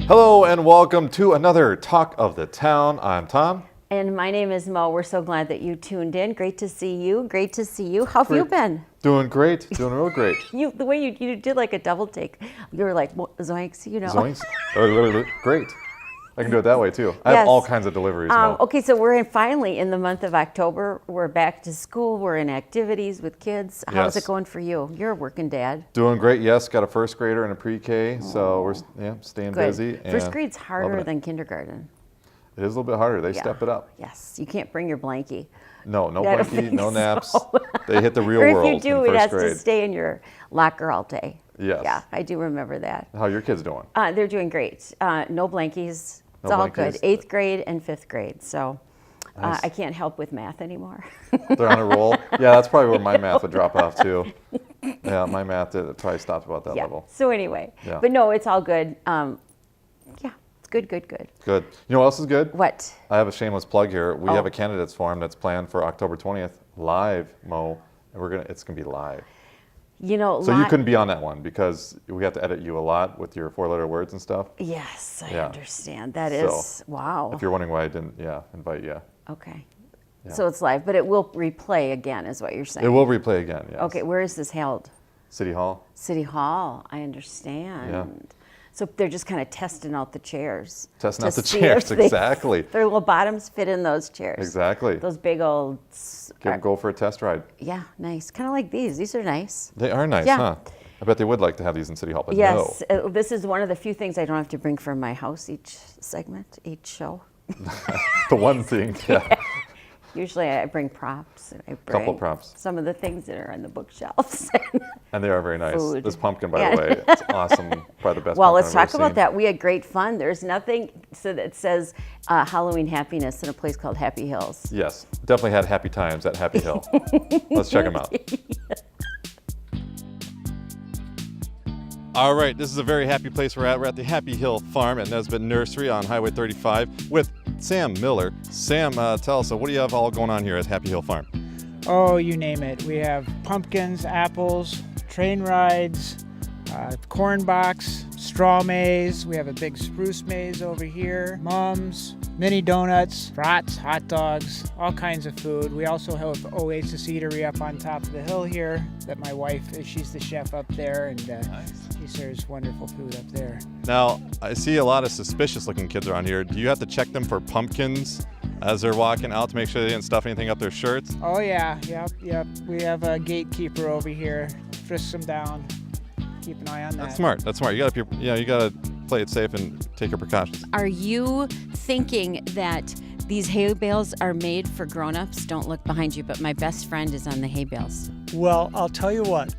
Hello and welcome to another Talk of the Town. I'm Tom. And my name is Mo. We're so glad that you tuned in. Great to see you. Great to see you. How have you been? Doing great. Doing real great. The way you did like a double take. You were like, zoinks, you know. Zoinks. Great. I can do it that way too. I have all kinds of deliveries. Okay, so we're finally in the month of October. We're back to school. We're in activities with kids. How's it going for you? You're a working dad. Doing great. Yes, got a first grader and a pre-K, so we're staying busy. First grade's harder than kindergarten. It is a little bit harder. They step it up. Yes, you can't bring your blankie. No blankie, no naps. So. They hit the real world. Or if you do, it has grade. to stay in your locker all day. Yes. Yeah, I do remember that. How are your kids doing? They're doing great. No blankies. It's all good. 8th grade and 5th grade. So nice. I can't help with math anymore. They're on a roll. Yeah, that's probably where my math would drop off too. Yeah, my math probably stopped about that level. So anyway, but no, it's all good. It's good. Good. You know what else is good? What? I have a shameless plug here. We have a candidates forum that's planned for October 20th, live, Mo. And it's gonna be live. You know, so you couldn't be on that one because we have to edit you a lot with your 4-letter words and stuff. Yes, I understand. That is, wow. If you're wondering why I didn't, invite you. Okay. Yeah. So it's live, but it will replay again, is what you're saying. It will replay again, yes. Okay, where is this held? City Hall. City Hall, I understand. Yeah. So they're just kind of testing out the chairs. Testing out the chairs, exactly. Their little bottoms fit in those chairs. Exactly. Those big old... Go for a test ride. Yeah, nice. Kind of like these. These are nice. They are nice, huh? I bet they would like to have these in City Hall, but yes, this is one of the few things I don't have to bring from my house each segment, each show. The one thing, yeah. Usually I bring props. I bring couple props. Some of the things that are on the bookshelves. And they are very nice. Food. This pumpkin, by the way, it's awesome. Probably the best well, pumpkin let's I've talk ever about seen. that. We had great fun. There's nothing that says Halloween happiness in a place called Happy Hills. Yes, definitely had happy times at Happy Hill. Let's check them out. All right, this is a very happy place we're at. We're at the Happy Hill Farm at Nesbitt Nursery on Highway 35 with Sam Miller. Sam, tell us, what do you have all going on here at Happy Hill Farm? Oh, you name it. We have pumpkins, apples, train rides, corn box, straw maze. We have a big spruce maze over here, mums, mini donuts, brats, hot dogs, all kinds of food. We also have Oasis Eatery up on top of the hill here that my wife, she's the chef up there, and she serves wonderful food up there. Now, I see a lot of suspicious looking kids around here. Do you have to check them for pumpkins as they're walking out to make sure they didn't stuff anything up their shirts? Oh yeah, yep. We have a gatekeeper over here. Frisk them down. Keep an eye on that. That's smart. You gotta play it safe and take your precautions. Are you thinking that these hay bales are made for grown-ups? Don't look behind you, but my best friend is on the hay bales. Well, I'll tell you what,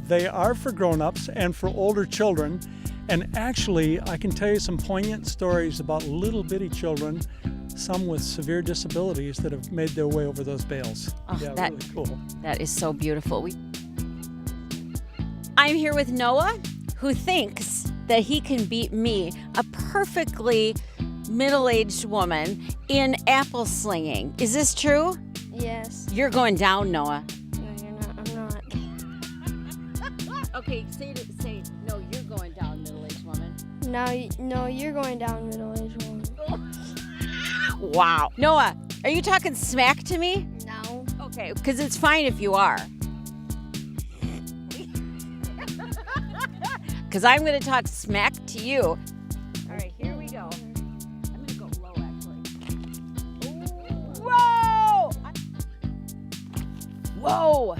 they are for grown-ups and for older children. And actually, I can tell you some poignant stories about little bitty children, some with severe disabilities that have made their way over those bales. Oh, yeah, really cool. That is so beautiful. I'm here with Noah, who thinks that he can beat me, a perfectly middle-aged woman, in apple slinging. Is this true? Yes. You're going down, Noah. No, you're not. I'm not. Okay, say, no, you're going down, middle-aged woman. No, you're going down, middle-aged woman. Wow. Noah, are you talking smack to me? No. Okay, because it's fine if you are. Because I'm going to talk smack to you. All right, here we go. I'm going to go low, actually. Whoa! Whoa!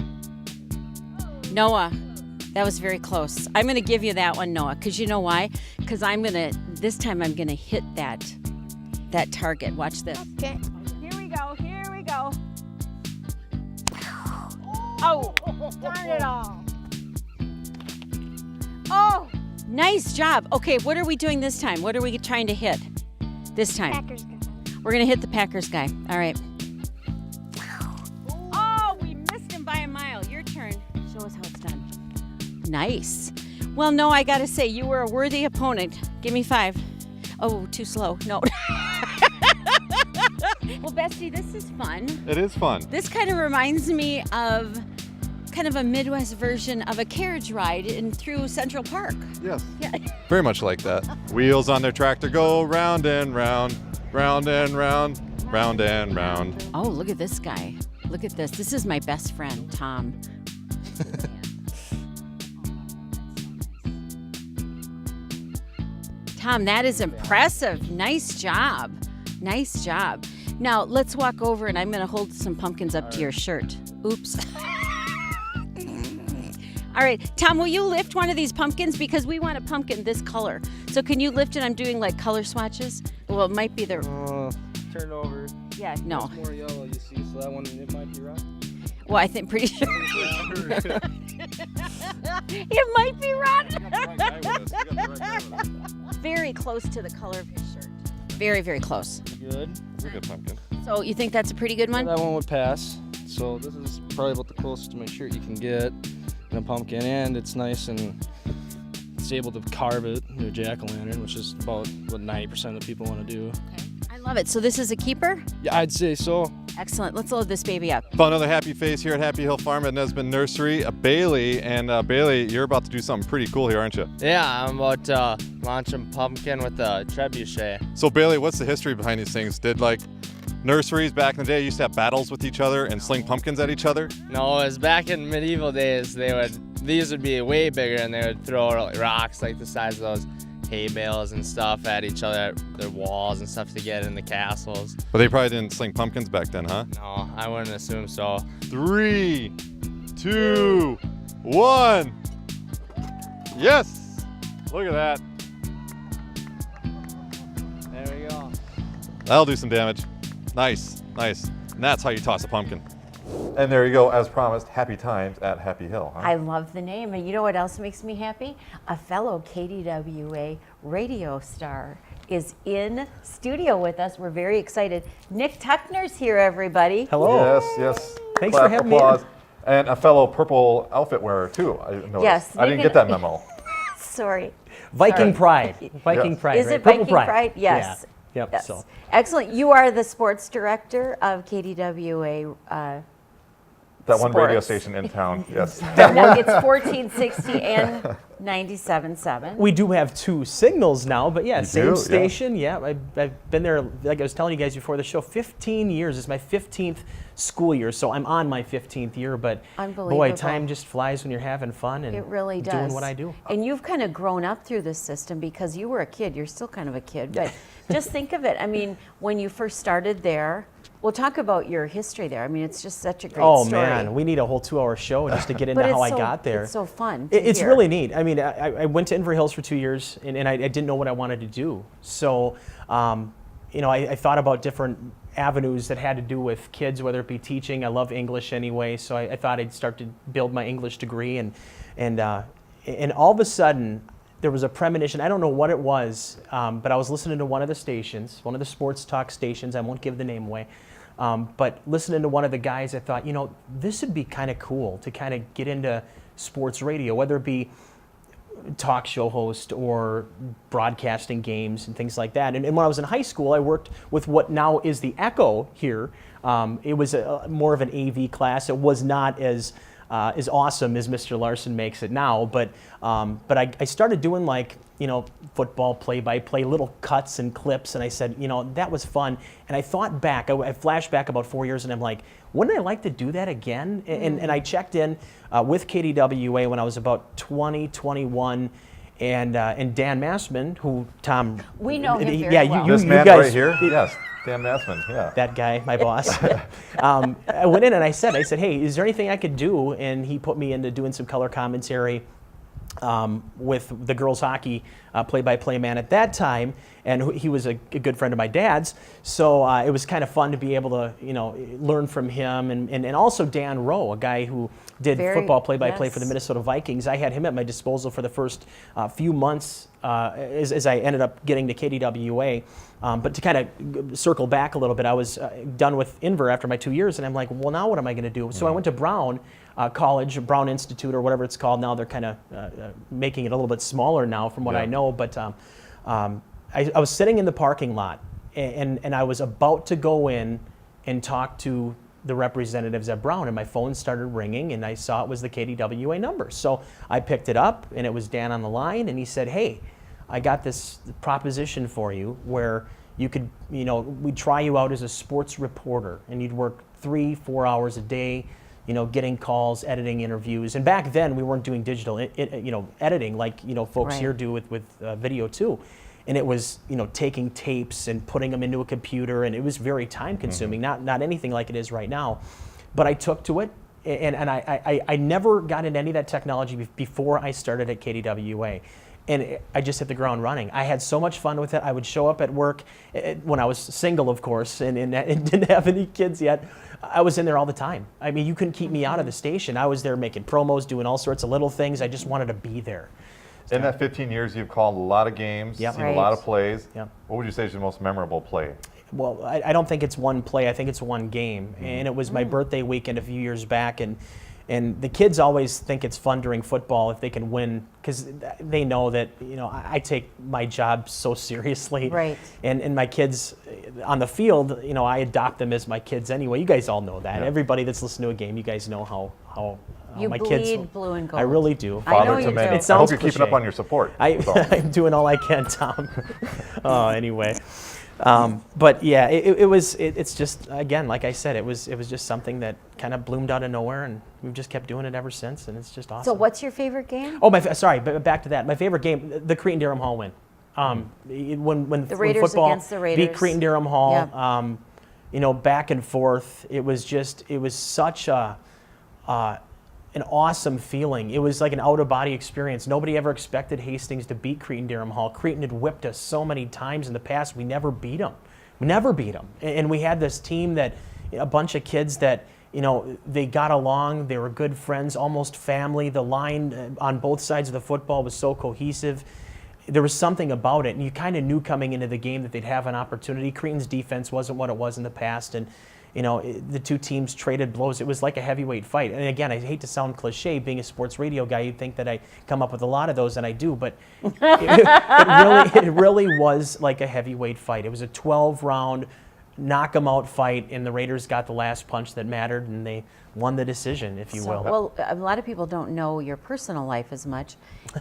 Noah, that was very close. I'm going to give you that one, Noah, because you know why? Because this time I'm going to hit that target. Watch this. Okay. Here we go. Oh, darn it all. Oh, nice job. Okay, what are we doing this time? What are we trying to hit this time? Packers guy. We're going to hit the Packers guy. All right. Oh, we missed him by a mile. Your turn. Show us how it's done. Nice. Well, no, I got to say, you were a worthy opponent. Give me 5. Oh, too slow. No. Well, Bestie, this is fun. It is fun. This kind of reminds me of kind of a Midwest version of a carriage ride in through Central Park. Yes. Yeah. Very much like that. Wheels on their tractor go round and round, round and round, round and round. Oh, look at this guy. Look at this. This is my best friend, Tom. Tom, that is impressive. Nice job. Nice job. Now, let's walk over and I'm going to hold some pumpkins up to your shirt. Oops. All right, Tom, will you lift one of these pumpkins? Because we want a pumpkin this color. So can you lift it? I'm doing like color swatches. Well, it might be the... Turn it over. Yeah, no. It's more yellow, you see, so that one, it might be rotten. Well, I think pretty sure. It might be rotten. Very close to the color of his shirt. Very, very close. Good. It's a good pumpkin. So you think that's a pretty good one? That one would pass. So this is probably about the closest to my shirt you can get in a pumpkin, and it's nice and it's able to carve it into a jack-o'-lantern, which is about what 90% of the people want to do. Okay. I love it. So this is a keeper? Yeah, I'd say so. Excellent. Let's load this baby up. Found another happy face here at Happy Hill Farm at Nesbitt Nursery, Bailey. And Bailey, you're about to do something pretty cool here, aren't you? Yeah, I'm about to launch a pumpkin with a trebuchet. So Bailey, what's the history behind these things? Did like nurseries back in the day used to have battles with each other and sling pumpkins at each other? No, it was back in medieval days. These would be way bigger, and they would throw rocks like the size of those hay bales and stuff at each other, their walls and stuff to get in the castles. But they probably didn't sling pumpkins back then, huh? No, I wouldn't assume so. 3, 2, 1. Yes! Look at that. There we go. That'll do some damage. Nice, nice. And that's how you toss a pumpkin. And there you go, as promised, happy times at Happy Hill. Huh? I love the name. And you know what else makes me happy? A fellow KDWA radio star is in studio with us. We're very excited. Nick Tuckner's here, everybody. Hello. Yes, yes. Thanks Clap, for having applause. me. And a fellow purple outfit wearer, too. I noticed. Yes, I didn't Nick get that memo. Sorry. Viking Pride. Viking Yes. Pride. Is right? it Purple Viking Pride? Yes. Yeah. Yep. Yes. So Excellent. You are the sports director of KDWA. That one radio Sports. station in town, yes. No, it's 1460 and 97.7. we do have two signals now, but yeah, You same do? Yeah. station. Yeah, I've been there, like I was telling you guys before the show, 15 years. It's my 15th school year, so I'm on my 15th year. But boy, Unbelievable. time just flies when you're having fun and It really does. doing what I do. And you've kind of grown up through this system because you were a kid. You're still kind of a kid, but just think of it. I mean, when you first started there, we'll talk about your history there. I mean, it's just such a great Oh story. man, we need a whole 2-hour show just to get into But how it's I so- got there. It's so fun. to It's hear. really neat. I mean, I went to Inver Hills for 2 years, and I didn't know what I wanted to do. So, I thought about different avenues that had to do with kids, whether it be teaching. I love English anyway, so I thought I'd start to build my English degree, and all of a sudden, there was a premonition. I don't know what it was, but I was listening to one of the stations, one of the sports talk stations. I won't give the name away. But listening to one of the guys, I thought, this would be kind of cool to kind of get into sports radio, whether it be talk show host or broadcasting games and things like that. And when I was in high school, I worked with what now is the Echo here. It was more of an AV class. It was not as awesome as Mr. Larson makes it now, but I started doing football play-by-play, little cuts and clips, and I said, that was fun. And I thought back, I flashed back about 4 years, and I'm like, wouldn't I like to do that again? And I checked in with KDWA when I was about 20, 21, and Dan Massman, who Tom... We know him very yeah, well. This you man guys, right here? Yes, Dan Massman, yeah. that guy, my boss. I went in and I said, hey, is there anything I could do? And he put me into doing some color commentary with the girls hockey play-by-play man at that time, and he was a good friend of my dad's. So it was kind of fun to be able to, learn from him, and also Dan Rowe, a guy who did football play-by-play for the yes. Minnesota Vikings. I had him at my disposal for the first few months as I ended up getting to KDWA. But to kind of circle back a little bit, I was done with Inver after my 2 years, and I'm like, well, now what am I going to do? So I went to Brown College, Brown Institute, or whatever it's called now. They're kind of making it a little bit smaller now from what I know. But I was sitting in the parking lot, and I was about to go in and talk to the representatives at Brown, and my phone started ringing, and I saw it was the KDWA number. So I picked it up, and it was Dan on the line, and he said, hey, I got this proposition for you where you could, we'd try you out as a sports reporter, and you'd work 3-4 hours a day, getting calls, editing interviews. And back then, we weren't doing digital, editing like, folks Right. here do with video too. And it was, taking tapes and putting them into a computer, and it was very time consuming, not anything like it is right now. But I took to it, and I never got into any of that technology before I started at KDWA. And I just hit the ground running. I had so much fun with it. I would show up at work when I was single, of course, and didn't have any kids yet. I was in there all the time. I mean, you couldn't keep me out of the station. I was there making promos, doing all sorts of little things. I just wanted to be there. In that 15 years, you've called a lot of games, Yep. seen a lot of plays. Yep. What would you say is your most memorable play? Well, I don't think it's one play. I think it's one game. And it was my birthday weekend a few years back. And the kids always think it's fun during football if they can win, because they know that, I take my job so seriously. Right. And my kids on the field, I adopt them as my kids anyway. You guys all know that. Yeah. Everybody that's listened to a game, you guys know how You my bleed kids. blue and gold. I really do. I know Father you to many. do. It I hope sounds you're keeping up cliche. on your support. That's all. I'm doing all I can, Tom. Anyway. But yeah, it's just, again, like I said, it was just something that kind of bloomed out of nowhere, and we've just kept doing it ever since, and it's just awesome. So what's your favorite game? Oh, sorry, but back to that. My favorite game, the Cretin-Derham Hall win. When The Raiders football against the Raiders. beat Cretin-Derham Hall, Yep. back and forth. It was such an awesome feeling. It was like an out-of-body experience. Nobody ever expected Hastings to beat Cretin-Derham Hall. Cretin had whipped us so many times in the past. We never beat them. And we had this team that, a bunch of kids that, they got along. They were good friends, almost family. The line on both sides of the football was so cohesive. There was something about it, and you kind of knew coming into the game that they'd have an opportunity. Cretin's defense wasn't what it was in the past, and the two teams traded blows. It was like a heavyweight fight. And again, I hate to sound cliche, being a sports radio guy, you'd think that I come up with a lot of those, and I do, but it really was like a heavyweight fight. It was a 12-round knock-em-out fight, and the Raiders got the last punch that mattered, and they won the decision, if you will. Well, a lot of people don't know your personal life as much.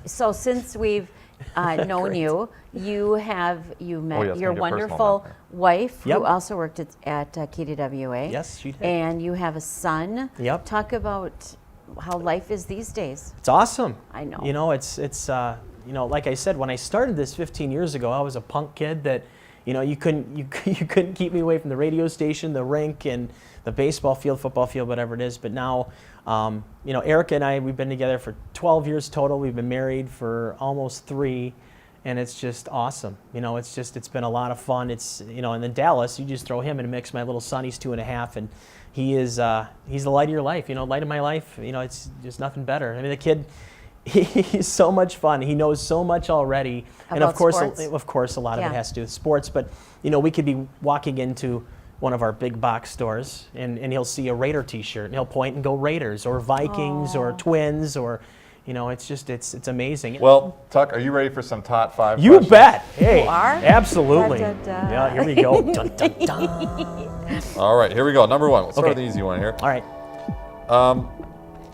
So since we've known you, you met yes, your make it personal wonderful now. wife, Yep. who also worked at KDWA. Yes, she did. And you have a son. Yep. Talk about how life is these days. It's awesome. I know. It's like I said, when I started this 15 years ago, I was a punk kid that, you couldn't keep me away from the radio station, the rink, and the baseball field, football field, whatever it is. But now, Erica and I, we've been together for 12 years total. We've been married for almost 3, and it's just awesome. It's been a lot of fun. It's, and then Dallas, you just throw him in a mix. My little son, he's 2.5, and he's the light of your life. Light of my life. It's just nothing better. I mean, the kid, he's so much fun. He knows so much already. And About of course, sports? a lot of Yeah. it has to do with sports. But, we could be walking into one of our big box stores, and he'll see a Raider T-shirt, and he'll point and go Raiders or Vikings or Twins, or, it's amazing. Well, Tuck, are you ready for some top 5 You questions? bet. Hey, You are? absolutely. Dun, dun, dun. Yeah, here we go. Dun, dun, dun. All right, here we go. Number 1. Let's start Okay. with the easy one here. All right.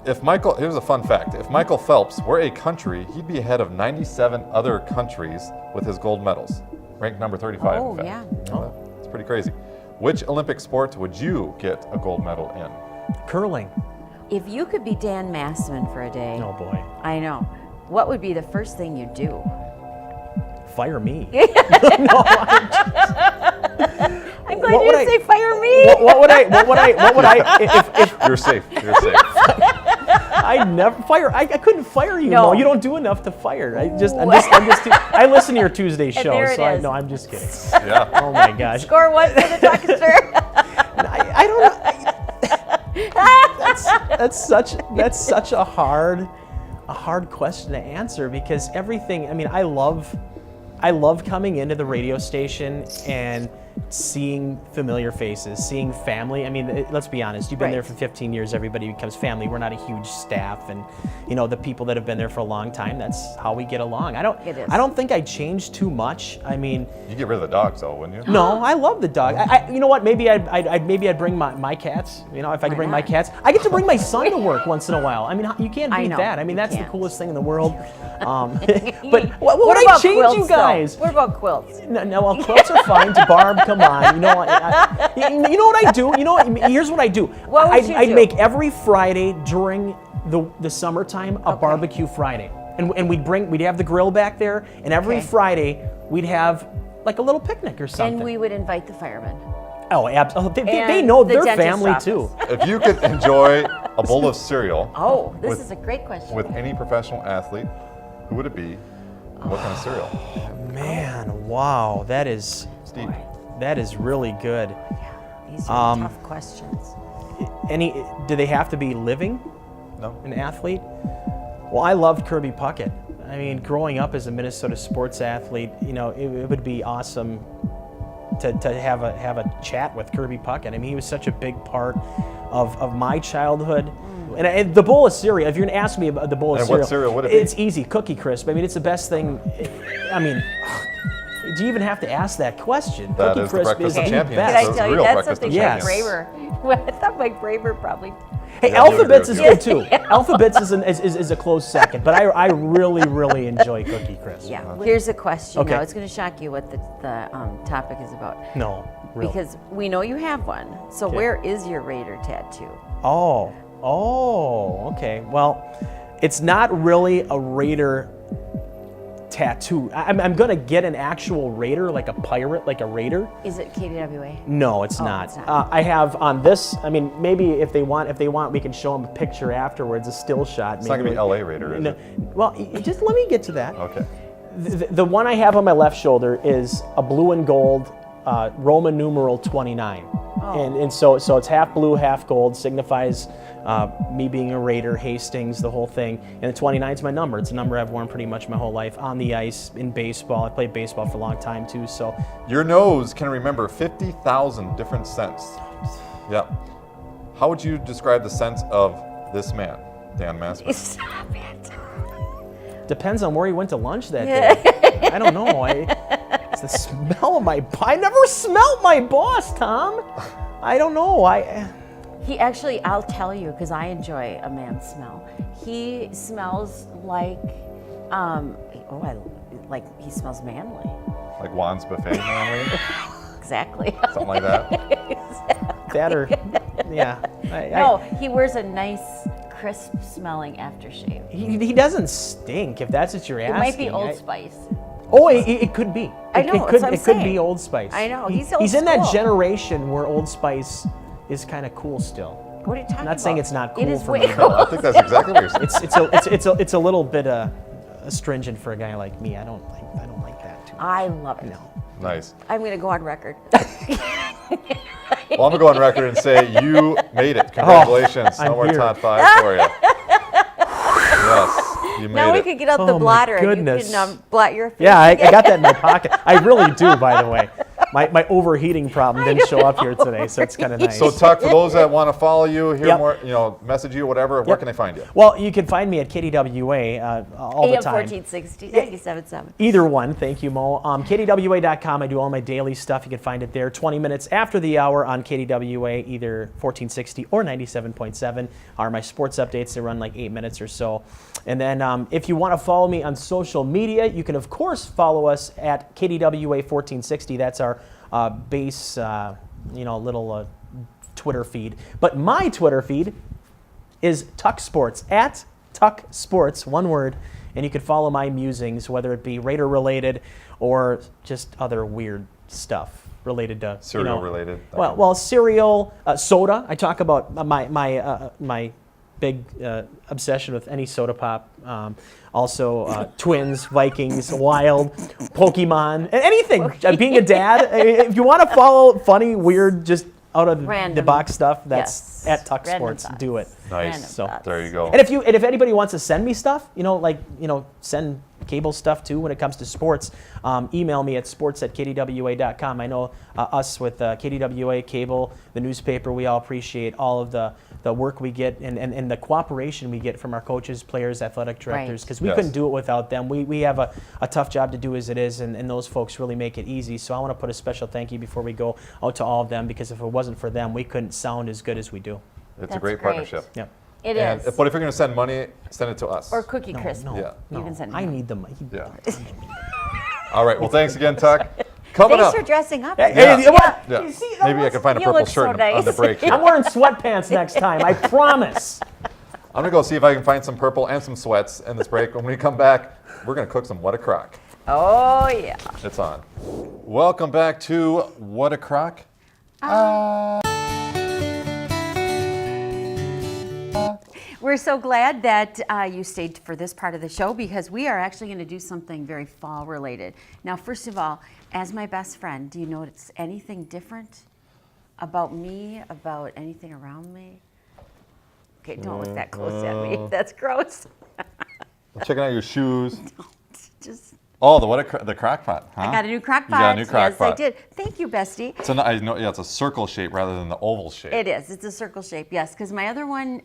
Here's a fun fact. If Michael Phelps were a country, he'd be ahead of 97 other countries with his gold medals. Ranked number 35, Oh, in fact. yeah. It's pretty crazy. Which Olympic sport would you get a gold medal in? Curling. If you could be Dan Massman for a day, Oh, boy. I know, what would be the first thing you'd do? Fire me. I'm glad you didn't say fire me. What would I, if You're safe. You're safe. I never fire, I couldn't fire you. No. No, you don't do enough to fire. I listen to your Tuesday show, there it so is. I'm just kidding. Yeah. Oh my gosh. Score 1 for the Tuckster. I don't know. That's such a hard question to answer, because everything, I love coming into the radio station and seeing familiar faces, seeing family. I mean, let's be honest, you've been there for 15 years, everybody becomes family. We're not a huge staff, and the people that have been there for a long time, that's how we get along. I don't think I changed too much. I mean, You get rid of the dogs, though, wouldn't you? no, I love the dog. You know what? Maybe I'd bring my cats. If I could bring my cats, I get to bring my son to work once in a while. I mean, you can't beat that. I mean, that's the coolest thing in the world. But what would I change, quilts, you guys? What about quilts? No, well, quilts are fine. Barb, come on. You know what I do? Here's what I do. What would you I'd do? make every Friday during the summertime a barbecue Friday, and we'd have the grill back there, and every Friday we'd have like a little picnic or something. And we would invite the firemen. Oh, absolutely. They And know the their dentist family office. too. If you could enjoy a bowl of cereal Oh, this With- is a great question. with any professional athlete, who would it be? And what kind of cereal? Man, wow, that is Steve. really good. These are tough questions. Do they have to be living? No. An athlete? Well, I loved Kirby Puckett. I mean, growing up as a Minnesota sports athlete, it would be awesome to have a chat with Kirby Puckett. I mean, he was such a big part of my childhood. And the bowl of cereal, if you're going to ask me about the bowl of And cereal, what cereal would it be? It's easy, Cookie Crisp. I mean, it's the best thing. I mean, do you even have to ask that question? That Cookie is the Crisp breakfast is of the champions. Can best. I Those tell you, real that's breakfast something of Mike champions. Braver. Well, I thought Mike Braver probably. Hey, Yeah, you would Alphabets do is it, good too. Alphabets is a close second, but I really enjoy Cookie Crisp. Yeah. Here's a question. Okay. Now it's going to shock you what the topic is about. No, really. Because we know you have one. So Okay. where is your Raider tattoo? Okay. Well, it's not really a Raider tattoo. I'm gonna get an actual Raider, like a pirate, like a Raider. Is it KDWA? No, it's Oh, not. it's not. I have on this. I mean, maybe if they want, we can show them a picture afterwards, a still shot. It's not going to be LA Raider, is No, it? well, just let me get to that. Okay. The one I have on my left shoulder is a blue and gold Roman numeral 29. And so it's half blue, half gold, signifies me being a Raider, Hastings, the whole thing. And the 29 is my number. It's a number I've worn pretty much my whole life on the ice, in baseball. I played baseball for a long time too, so. Your nose can remember 50,000 different scents. Yeah. How would you describe the scent of this man, Dan Massman? Stop it. Depends on where he went to lunch that day. I don't know. It's the smell of I never smelled my boss, Tom. I don't know. He actually, I'll tell you, because I enjoy a man's smell. He smells like, he smells manly. Like Juan's Buffet, normally? Exactly. Something like that? That or, yeah. No, he wears a nice, crisp smelling aftershave. He doesn't stink, if that's what you're It asking. might be Old Spice. Oh, it could be. I know, It that's could, what I'm it could be saying. Old Spice. I know, he's old He's in that school. generation where Old Spice is kind of cool still. What are you talking I'm about? not saying it's not cool It is for way me. cool. I think that's exactly what you're saying. It's a little bit astringent for a guy like me. I don't like that too much. I love it. No. Nice. I'm going to go on record. Well, I'm going to go on record and say you made it. Congratulations. I'm No more here. top 5 for you. Yes, you made Now we it. could get out Oh, the my blotter and you goodness. can blot your face. Yeah, I got that in my pocket. I really do, by the way. My overheating problem didn't show up here today, so it's kind of nice. So, Tuck, for those that want to follow you, hear Yep. more, message you, whatever, where can they find you? Well, you can find me at KDWA all the AM time. 1460, 97.7. Either one, thank you, Mo. KDWA.com, I do all my daily stuff. You can find it there 20 minutes after the hour on KDWA, either 1460 or 97.7 are my sports updates. They run like 8 minutes or so. And then if you want to follow me on social media, you can, of course, follow us at KDWA 1460. That's our base, little Twitter feed. But my Twitter feed is Tuck Sports, at Tuck Sports, one word. And you can follow my musings, whether it be Raider related or just other weird stuff related to Cereal related. Well, cereal, soda. I talk about my big obsession with any soda pop. Also, Twins, Vikings, Wild, Pokemon, anything. Being a dad. If you want to follow funny, weird, just out of the Random. box stuff, that's Yes. at Tuck Random Sports. thoughts. Do it. Nice. Random So thoughts. There you go. And if anybody wants to send me stuff, send cable stuff too when it comes to sports, email me at sports@kdwa.com. I know us with KDWA cable, the newspaper, we all appreciate all of the work we get and the cooperation we get from our coaches, players, athletic directors, because we couldn't do it without them. We have a tough job to do as it is, and those folks really make it easy. So I want to put a special thank you before we go out to all of them, because if it wasn't for them, we couldn't sound as good as we do. It's a great partnership. Yeah. It is. But if you're going to send money, send it to us. Or Cookie Crisp. Yeah. You can send it. I need the money. Yeah. All right. Well, thanks again, Tuck. Coming Thanks up. for dressing up. Hey, what? Yeah. You see, Maybe I can find a You purple look so shirt nice. on the break here. I'm wearing sweatpants next time, I promise. I'm going to go see if I can find some purple and some sweats in this break. When we come back, we're going to cook some What a Crock. Oh, yeah. It's on. Welcome back to What a Crock. We're so glad that you stayed for this part of the show, because we are actually going to do something very fall related. Now, first of all, as my best friend, do you notice anything different about me, about anything around me? Okay, don't look that close at me. That's gross. I'm checking out your shoes. Just, Oh, the crock pot, huh? I got a new crock pot. You got a new crock pot. Yes, I did. Thank you, bestie. So I know, yeah, it's a circle shape rather than the oval shape. It is. It's a circle shape, yes, because my other one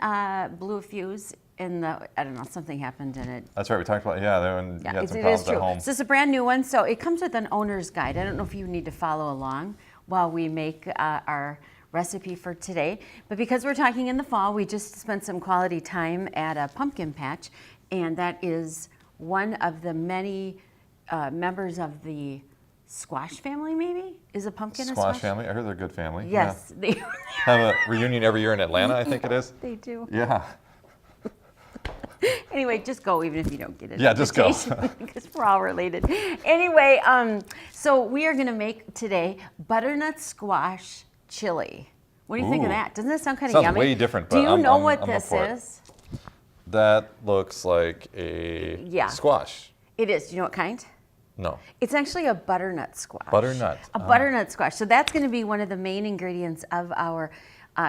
blew a fuse in the, I don't know, something happened in it. That's right. We talked about, yeah, when you had some It problems is true. at home. So this is a brand new one. So it comes with an owner's guide. I don't know if you need to follow along while we make our recipe for today. But because we're talking in the fall, we just spent some quality time at a pumpkin patch, and that is one of the many members of the squash family, maybe? Is a pumpkin a Squash squash? family. I heard they're a good family. Yes. Yeah. They Have a reunion every year in Atlanta, I think it is. They do. Yeah. Anyway, just go even if you don't get it. Yeah, just go. Because we're all related. Anyway, so we are going to make today butternut squash chili. What do you think of Ooh. that? Doesn't that sound kind of Sounds yummy? way different, Do but you I'm- know I'm what up this for it. is? That looks like a squash. It is. Do you know what kind? No. It's actually a butternut squash. Butternut. A butternut squash. So that's going to be one of the main ingredients of our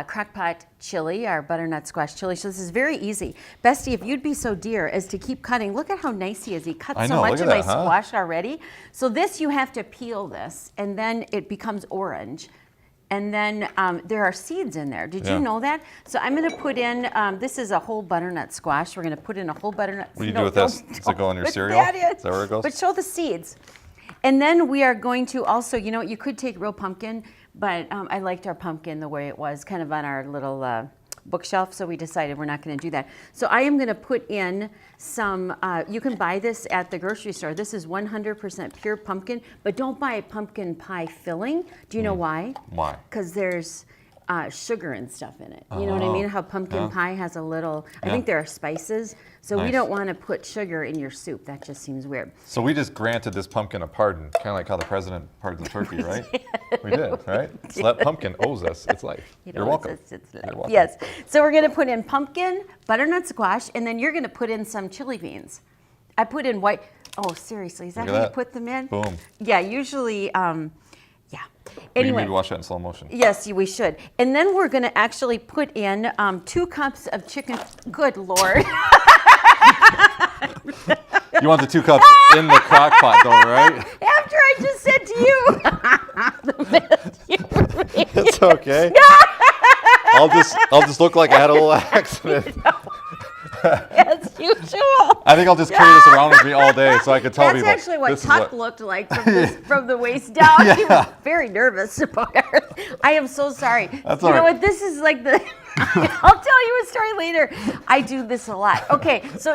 crock pot chili, our butternut squash chili. So this is very easy. Bestie, if you'd be so dear as to keep cutting, look at how nice he is. He cut I so know, much look of at my that, huh? squash already. So this, you have to peel this, and then it becomes orange. And then there are seeds in there. Did you know that? So I'm going to put in, this is a whole butternut squash. We're going to put in a whole butternut. What do you do with this? Does it go in your put cereal? that in. Is that where it goes? But show the seeds. And then we are going to also, you know, you could take real pumpkin, but I liked our pumpkin the way it was, kind of on our little bookshelf, so we decided we're not going to do that. So I am going to put in some, you can buy this at the grocery store. This is 100% pure pumpkin, but don't buy a pumpkin pie filling. Do you know why? Why? Because there's sugar and stuff in it. You know what I mean? How pumpkin pie has a little, I think there are spices. So we Nice. don't want to put sugar in your soup. That just seems weird. So we just granted this pumpkin a pardon, kind of like how the president pardons a turkey, right? We did, right? So that pumpkin owes us its life. You're welcome. You're welcome. Yes. So we're going to put in pumpkin, butternut squash, and then you're going to put in some chili beans. I put in white. Oh, seriously, is that Look at how you that. put them in? Boom. Yeah, usually, yeah. We can Anyway. maybe watch that in slow motion. Yes, we should. And then we're going to actually put in 2 cups of chicken. Good Lord. You want the 2 cups in the crock pot, though, right? After I just said to you. It's okay. I'll just look like I had a little accident. As usual. I think I'll just carry this around with me all day so I can tell That's people. actually what this is Tuck looked like from the waist down. He was very nervous about her. I am so sorry. That's you all know right. what? This is like the. I'll tell you a story later. I do this a lot. Okay, so.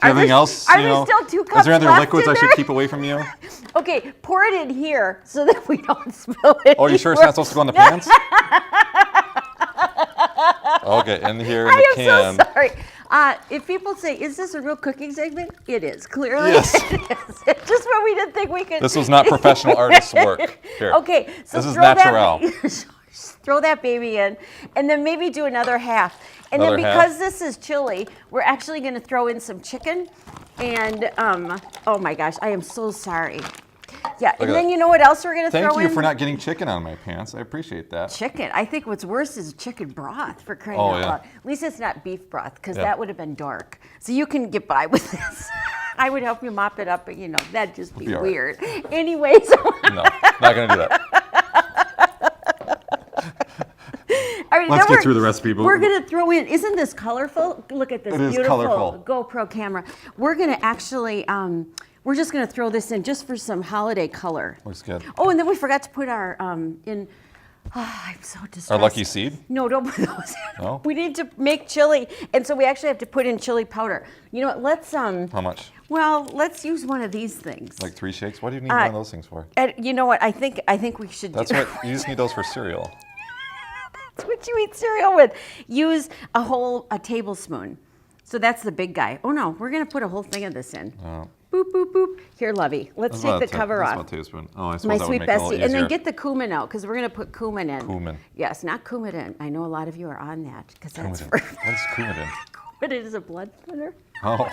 Anything else? Are you there know? still 2 cups Is there other left liquids in I should there? keep away from you? Okay, pour it in here so that we don't spill it. Oh, you sure it's not supposed to go in the pants? Okay, in here in the I can. am so sorry. If people say, "Is this a real cooking segment?" It is clearly. Yes. It is. Just when we didn't think we could. This was not professional artist's work. Here. Okay, so This is throw natural. throw that baby in, and then maybe do another half. And Another then half. because this is chili, we're actually going to throw in some chicken. And oh my gosh, I am so sorry. Yeah, Look and at then that. you know what else we're going to throw in? Thank you for not getting chicken on my pants. I appreciate that. Chicken. I think what's worse is chicken broth, for crying Oh, out yeah. loud. At least it's not beef broth, because Yeah. that would have been dark. So you can get by with this. I would help you mop it up, but you know, that'd just be Be all right. weird. Anyways. No, not gonna do that. All right, Let's then get through the recipe. We're going to throw in, isn't this colorful? Look at this It is beautiful colorful. GoPro camera. We're going to actually, we're just going to throw this in just for some holiday color. Looks good. Oh, and then we forgot to put our, I'm so distressed. Our lucky seed? No, don't put those in. No? We need to make chili, and so we actually have to put in chili powder. You know what, let's, How much? well, let's use one of these things. Like 3 shakes? What do you need one of those things for? And you know what, I think we should That's do. what, you just need those for cereal. That's what you eat cereal with. Use a tablespoon. So that's the big guy. Oh no, we're gonna put a whole thing of this in. Oh. Boop, boop, boop. Here, Lovey, let's take the cover That's off. about a tablespoon. Oh, I suppose My that sweet would make it a little bestie. And then easier. get the cumin out, because we're gonna put cumin in. Cumin. Yes, not Coumadin. I know a lot of you are on that, because that's Coumadin. for What is Coumadin? Coumadin is a blood thinner. Oh.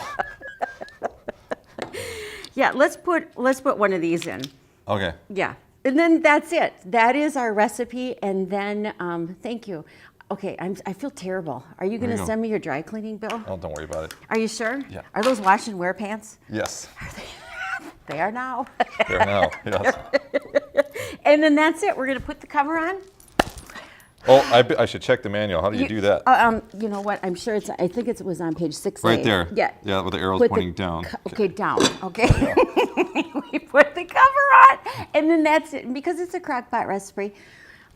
Yeah, let's put one of these in. Okay. Yeah, and then that's it. That is our recipe, and then thank you. Okay, I feel terrible. Are you There gonna you go. send me your dry cleaning bill? Oh, don't worry about it. Are you sure? Yeah. Are those wash and wear pants? Yes. They are now. There now. Yes. And then that's it. We're gonna put the cover on. Oh, I should check the manual. How do you do that? You know what? I'm sure I think it was on page 6. Right there. Yeah. Yeah, with the arrows Put pointing down. Okay, down. Okay. We put the cover on, and then that's it. And because it's a crock pot recipe,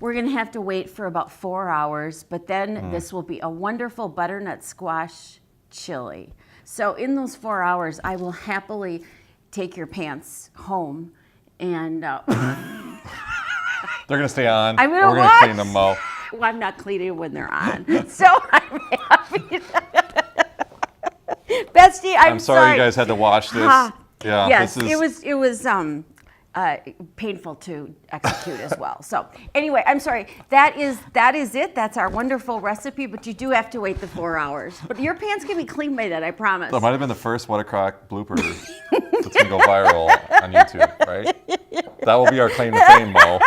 we're gonna have to wait for about 4 hours. But then this will be a wonderful butternut squash chili. So in those 4 hours, I will happily take your pants home, and They're gonna stay on. I'm gonna We're gonna watch. clean them, Mo. well, I'm not cleaning when they're on. So I'm happy. Bestie, I'm sorry you guys had to watch this. Yeah. Yes, this is, it was painful to execute as well. So anyway, I'm sorry. That is it. That's our wonderful recipe. But you do have to wait the 4 hours. But your pants can be clean by then, I promise. That might have been the first What a Crock blooper that's gonna go viral on YouTube, right? That will be our claim to fame, Mo.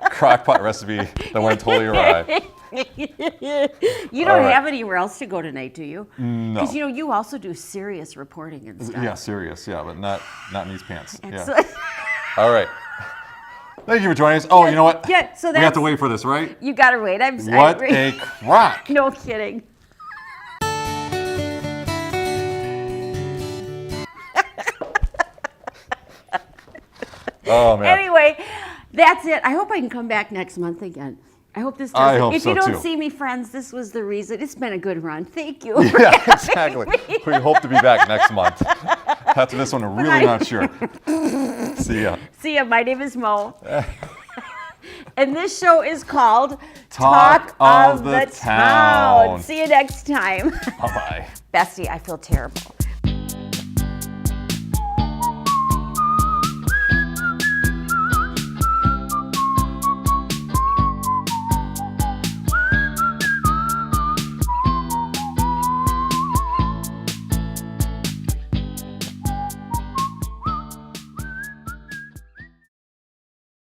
Crock pot recipe that went totally awry. You don't All right. have anywhere else to go tonight, do you? No. Because you also do serious reporting and stuff. Yeah, serious. Yeah, but not in these pants. Excellent. Yeah. All right. Thank you for joining us. Oh, you know what? Yeah, so we have that's- to wait for this, right? You gotta wait. What a crock! No kidding. Oh man. Anyway, that's it. I hope I can come back next month again. I hope this does I it. hope If so, you don't too. see me, friends, this was the reason. It's been a good run. Thank you. Yeah, exactly. We hope to be back next month. After this one, we're really not sure. See ya. See ya. My name is Mo. And this show is called Talk of the Town. See you next time. Bye bye. Bestie, I feel terrible.